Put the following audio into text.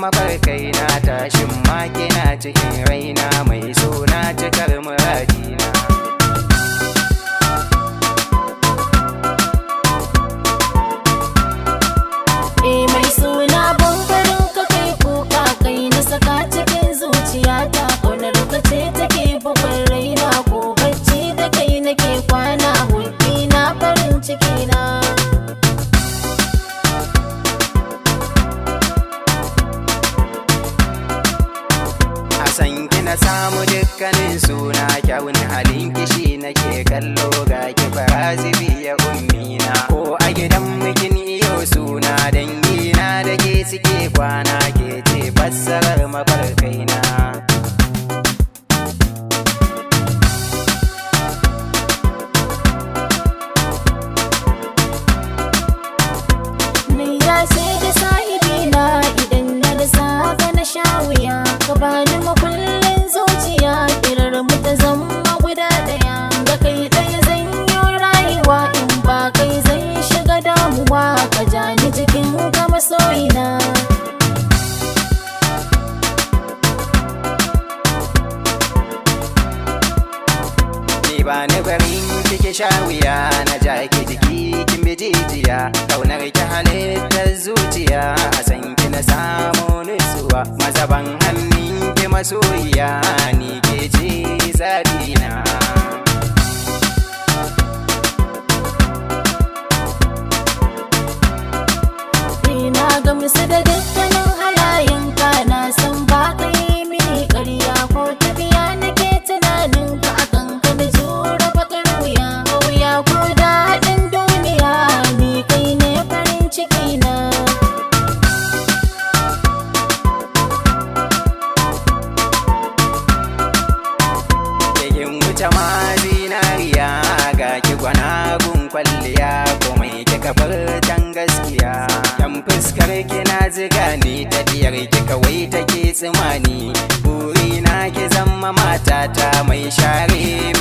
mafarkai na tashin ma kina cikin raina mai suna cikar muradina. Mai suna bambarin ka kai kuka kai na saka cikin zuciyata, ƙaunar ka ce take bugun raina ko bacci da kai nake kwana, hulki na farin ciki na. San kina samu dukkanin suna, kyawun halin kishi nake kallo, ga ki farazibi ya ummina. Ko a gidan bikin iyo suna, dangina da ke suke kwana, ke ce fassarar mafarkaina. Ni ya sai da sahibina idan na da saka na sha wuya, ka bani makullin zuciya, kirar mu ta zama guda daya. Da kai ɗaya zan yi rayuwa, in ba kai zan shiga damuwa, ka ja ni cikin ka masoyina. Ni ba ni barin kike sha wuya, na ja ki jiki kin bi jijiya, kaunar ki halittar zuciya, a san ki na samu nutsuwa, mazaban hannun ki masoyiya, ni ke ce zabina. Ina gamsu da dukkanin halayenka, na san ba ka yi mini ƙarya, ko tafiya nake tunanin ka akan ka da jura bakar wuya. Wuya ko daɗin duniya, ni kai ne farin ciki na. Kin wuce ma zinariya, ga ki gwanagun kwalliya, komai kika furtan gaskiya. Yan fuskar kina ziga ni, tafiyar ki kawai take tsimani, burina ki zama matata mai share